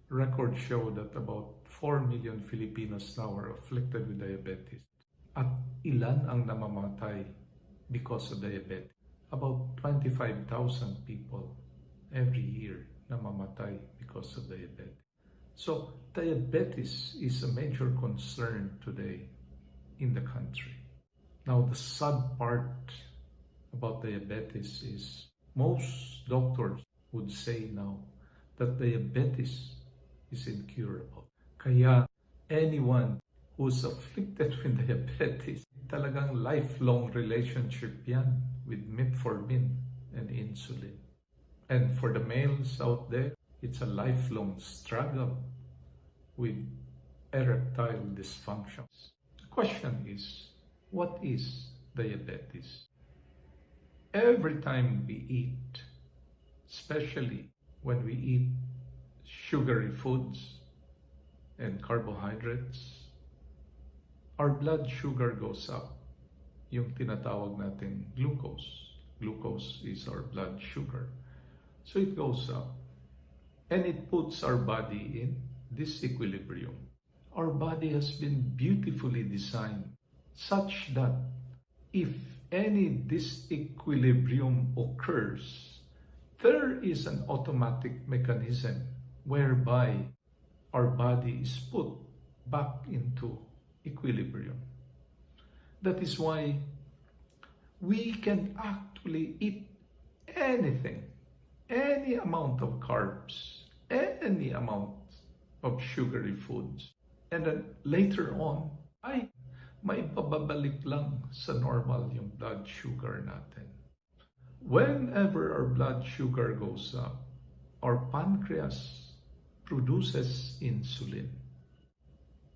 Records show that about 4 million Filipinos now are afflicted with diabetes. At ilan ang namamatay because of diabetes? About 25,000 people every year namamatay because of diabetes. So diabetes is a major concern today in the country. Now the sad part about diabetes is most doctors would say now that diabetes is incurable. Kaya anyone who's afflicted with diabetes, talagang lifelong relationship yan with metformin and insulin. And for the males out there, it's a lifelong struggle with erectile dysfunctions. The question is, what is diabetes? Every time we eat, especially when we eat sugary foods and carbohydrates, our blood sugar goes up. Yung tinatawag natin glucose. Glucose is our blood sugar. So it goes up. And it puts our body in disequilibrium. Our body has been beautifully designed such that if any disequilibrium occurs, there is an automatic mechanism whereby our body is put back into equilibrium. That is why we can actually eat anything, any amount of carbs, any amount of sugary foods. And then later on, may pababalik lang sa normal yung blood sugar natin. Whenever our blood sugar goes up, our pancreas produces insulin.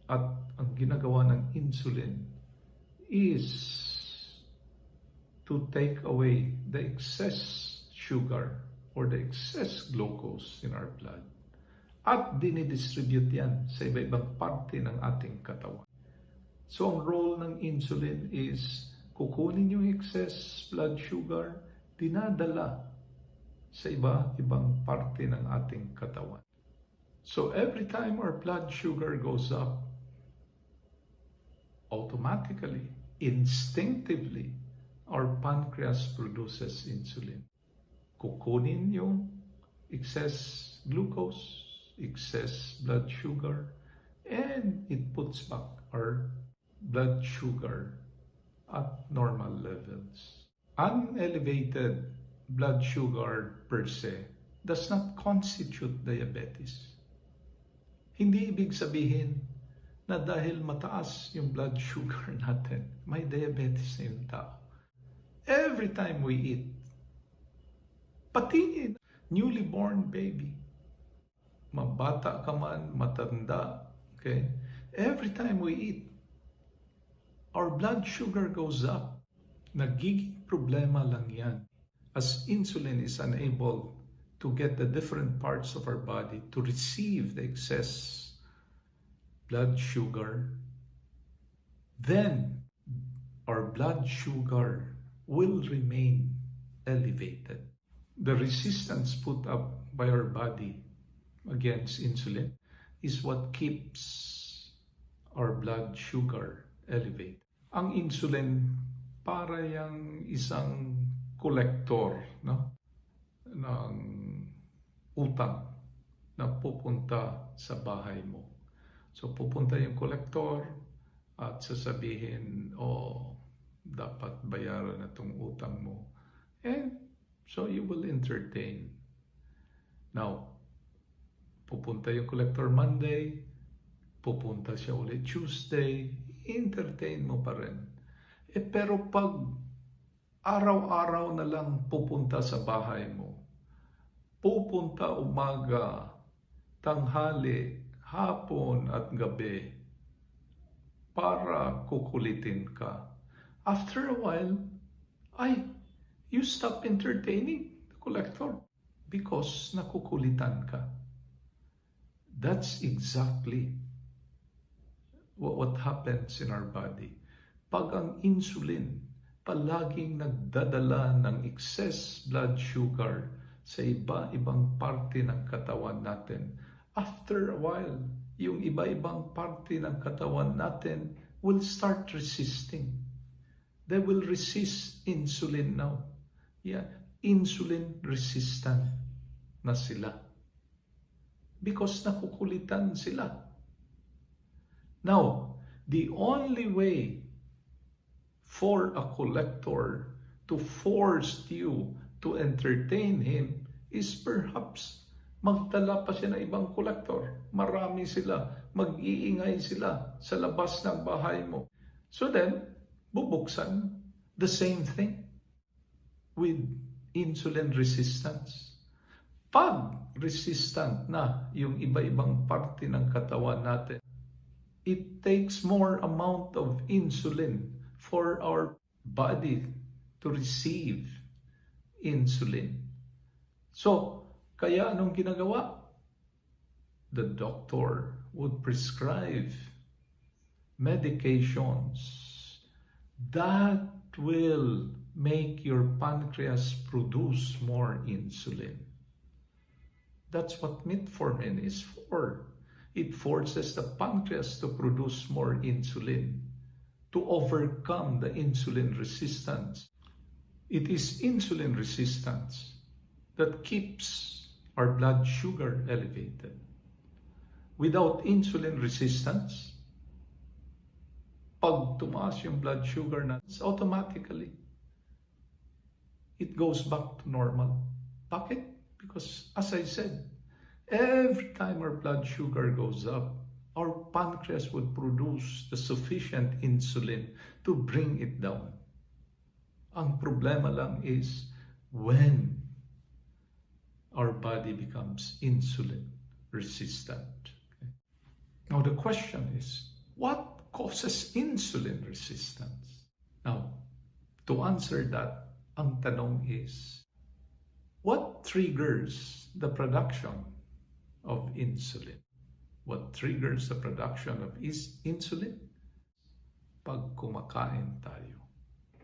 At ang ginagawa ng insulin is to take away the excess sugar or the excess glucose in our blood. At dinidistribute yan sa iba-ibang parte ng ating katawan. So ang role ng insulin is kukunin yung excess blood sugar, dinadala sa iba-ibang parte ng ating katawan. So every time our blood sugar goes up, automatically, instinctively, our pancreas produces insulin. Kukunin yung excess glucose, excess blood sugar, and it puts back our blood sugar at normal levels. Unelevated blood sugar per se does not constitute diabetes. Hindi ibig sabihin na dahil mataas yung blood sugar natin, may diabetes na yung tao. Every time we eat, pati newly born baby, mabata ka man, matanda, okay? Every time we eat, our blood sugar goes up. Nagiging problema lang yan as insulin is unable to get the different parts of our body to receive the excess blood sugar, then our blood sugar will remain elevated. The resistance put up by our body against insulin is what keeps our blood sugar elevated. Ang insulin para yung isang kolektor, no, ng utang na pupunta sa bahay mo. So pupunta yung kolektor at sasabihin, dapat bayaran na itong utang mo. And so you will entertain. Now, pupunta yung collector Monday, pupunta siya ulit Tuesday, entertain mo pa rin. Pero pag araw-araw na lang pupunta sa bahay mo, pupunta umaga, tanghali, hapon at gabi, para kukulitin ka. After a while, you stop entertaining the collector because nakukulitan ka. That's exactly what happens in our body. Pag ang insulin palaging nagdadala ng excess blood sugar sa iba-ibang parte ng katawan natin, After a while, yung iba-ibang parte ng katawan natin will start resisting. They will resist insulin now. Yeah, insulin resistant na sila. Because nakukulitan sila. Now, the only way for a collector to force you to entertain him is perhaps magtala pa siya ng ibang collector. Marami sila. Mag-iingay sila sa labas ng bahay mo. So then, bubuksan the same thing with insulin resistance. Pag resistant na yung iba-ibang parte ng katawan natin, it takes more amount of insulin for our body to receive insulin. So, kaya anong ginagawa? The doctor would prescribe medications that will make your pancreas produce more insulin. That's what metformin is for. It forces the pancreas to produce more insulin to overcome the insulin resistance. It is insulin resistance that keeps our blood sugar elevated. Without insulin resistance, pag tumaas yung blood sugar natin, automatically, it goes back to normal. Bakit? Because, as I said, every time our blood sugar goes up, our pancreas would produce the sufficient insulin to bring it down. Ang problema lang is when our body becomes insulin resistant. Okay? Now the question is, what causes insulin resistance? Now, to answer that, ang tanong is, what triggers the production of insulin? What triggers the production of insulin? Pag kumakain tayo,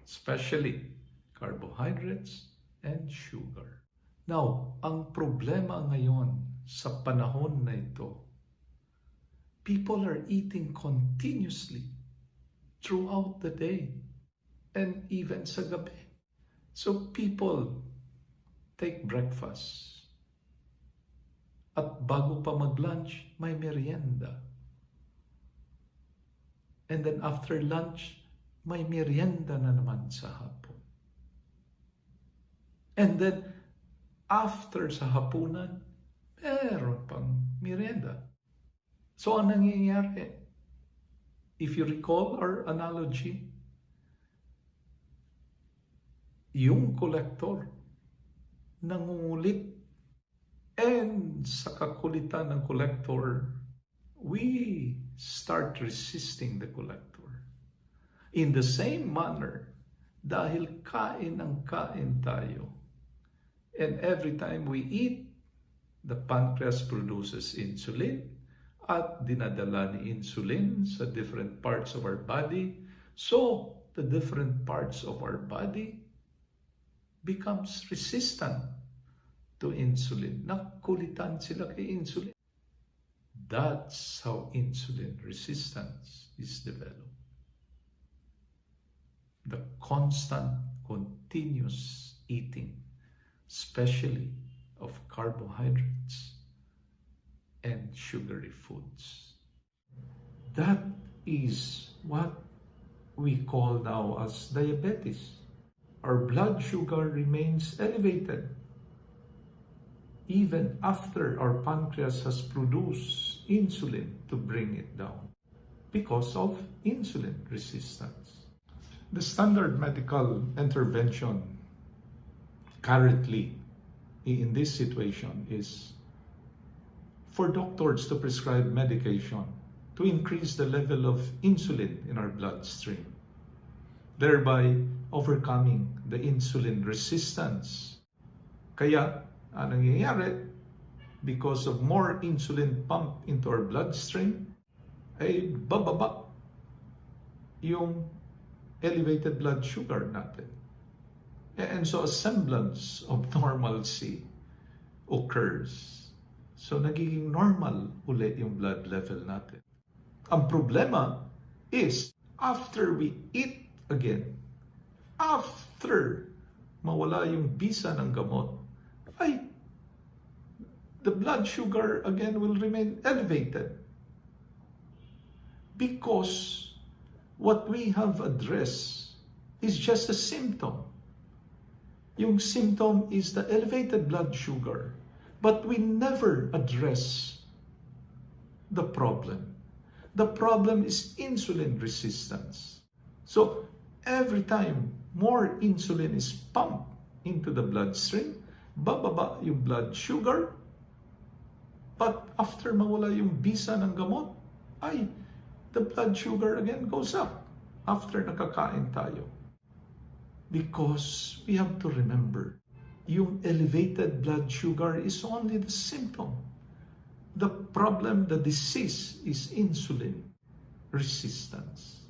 especially carbohydrates and sugar. Now, ang problema ngayon sa panahon na ito, people are eating continuously throughout the day and even sa gabi. So people take breakfast. At bago pa mag-lunch, may merienda. And then after lunch, may merienda na naman sa hapon. And then after sa hapunan, meron pang merienda. So ang nangyayari, if you recall our analogy, yung collector nangungulit, and sa kakulitan ng collector, we start resisting the collector. In the same manner, dahil kain ng kain tayo, and every time we eat, the pancreas produces insulin at dinadala ni insulin sa different parts of our body. So, the different parts of our body becomes resistant to insulin. Nakulitan sila kay insulin. That's how insulin resistance is developed. The constant, continuous eating, especially of carbohydrates and sugary foods. That is what we call now as diabetes. Our blood sugar remains elevated even after our pancreas has produced insulin to bring it down because of insulin resistance. The standard medical intervention currently in this situation is for doctors to prescribe medication to increase the level of insulin in our bloodstream, thereby overcoming the insulin resistance. Kaya, ang nangyayari, because of more insulin pumped into our bloodstream, ay bababa yung elevated blood sugar natin. And so a semblance of normalcy occurs. So nagiging normal ulit yung blood level natin. Ang problema is after we eat again, after mawala yung bisa ng gamot, ay the blood sugar again will remain elevated. Because what we have addressed is just a symptom. Yung symptom is the elevated blood sugar, but we never address the problem. The problem is insulin resistance. So every time more insulin is pumped into the bloodstream, bababa yung blood sugar, but after mawala yung bisa ng gamot, ay the blood sugar again goes up after nakakain tayo. Because we have to remember, yung elevated blood sugar is only the symptom. The problem, the disease is insulin resistance.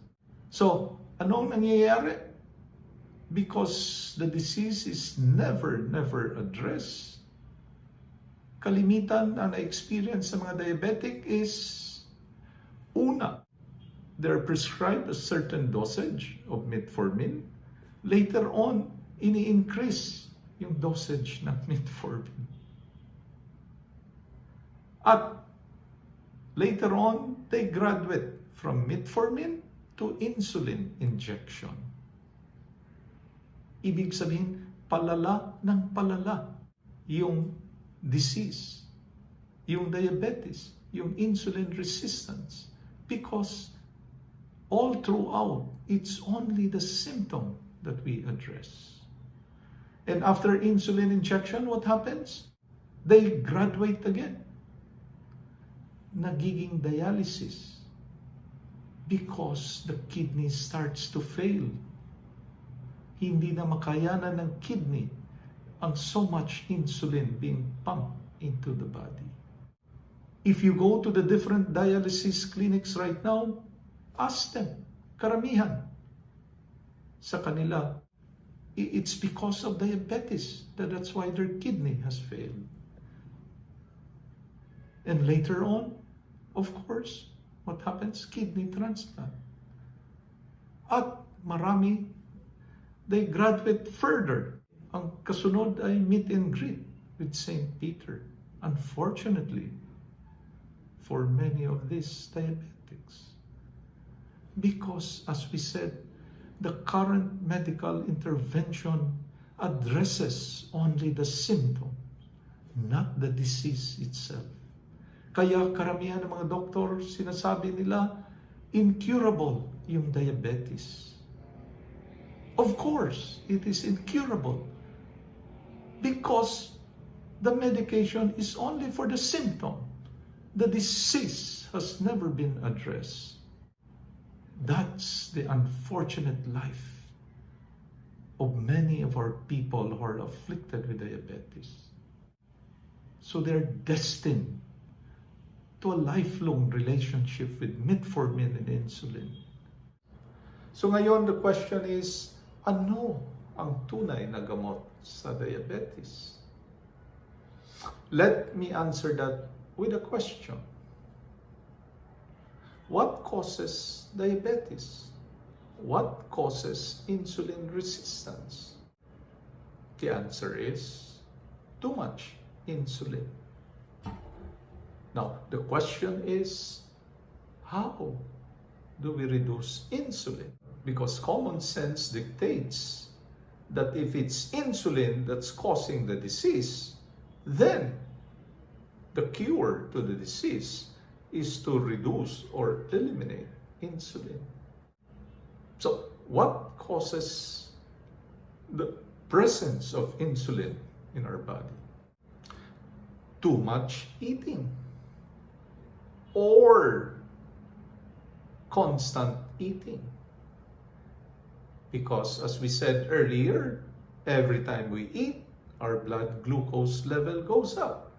So, anong nangyayari? Because the disease is never addressed, kalimitan na na-experience sa mga diabetic is, una, they're prescribed a certain dosage of metformin. Later on, ini-increase yung dosage ng metformin. At later on, they graduate from metformin to insulin injection. Ibig sabihin, palala ng palala yung disease, yung diabetes, yung insulin resistance, because all throughout, it's only the symptom that we address. And after insulin injection, what happens? They graduate again. Nagiging dialysis because the kidney starts to fail. Hindi na makayanan ng kidney ang so much insulin being pumped into the body. If you go to the different dialysis clinics right now, ask them, karamihan sa kanila, it's because of diabetes. That's why their kidney has failed. And later on, of course, what happens? Kidney transplant. At marami, they graduate further. Ang kasunod ay meet and greet with St. Peter. Unfortunately, for many of these diabetics. Because, as we said, the current medical intervention addresses only the symptom, not the disease itself. Kaya karamihan ng mga doktor, sinasabi nila, incurable yung diabetes. Of course, it is incurable because the medication is only for the symptom. The disease has never been addressed. That's the unfortunate life of many of our people who are afflicted with diabetes. So they're destined to a lifelong relationship with metformin and insulin. So ngayon, the question is, ano ang tunay na gamot sa diabetes? Let me answer that with a question. What causes diabetes? What causes insulin resistance? The answer is too much insulin. Now, the question is, how do we reduce insulin? Because common sense dictates that if it's insulin that's causing the disease, then the cure to the disease is to reduce or eliminate insulin. So, what causes the presence of insulin in our body? Too much eating or constant eating. Because as we said earlier, every time we eat, our blood glucose level goes up.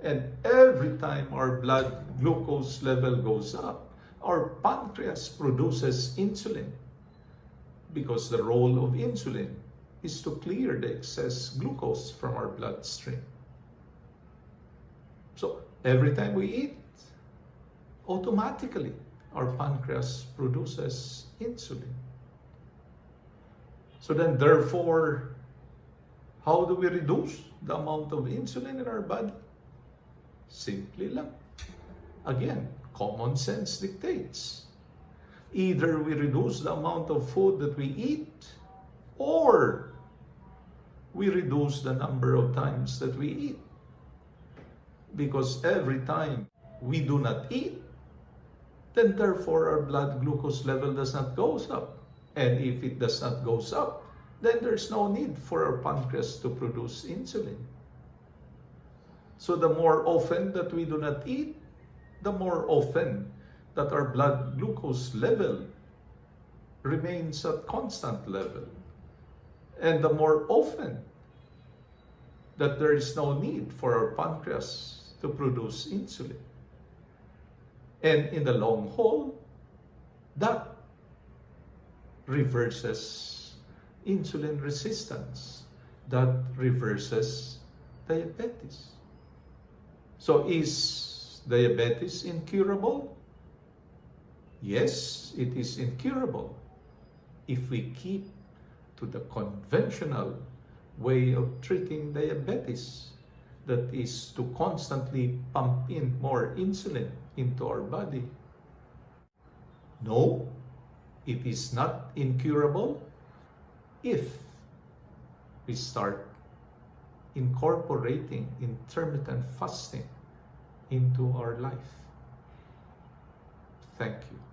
And every time our blood glucose level goes up, our pancreas produces insulin. Because the role of insulin is to clear the excess glucose from our bloodstream. So every time we eat, automatically our pancreas produces insulin. So then therefore, how do we reduce the amount of insulin in our body? Simply lang. Again, common sense dictates. Either we reduce the amount of food that we eat, or we reduce the number of times that we eat. Because every time we do not eat, then therefore our blood glucose level does not go up. And if it does not go up, then there's no need for our pancreas to produce insulin. So the more often that we do not eat, the more often that our blood glucose level remains at constant level. And the more often that there is no need for our pancreas to produce insulin. And in the long haul, that reverses insulin resistance. That reverses diabetes. So is diabetes incurable? Yes, it is incurable if we keep to the conventional way of treating diabetes, that is to constantly pump in more insulin into our body. No, it is not incurable if we start incorporating intermittent fasting into our life. Thank you.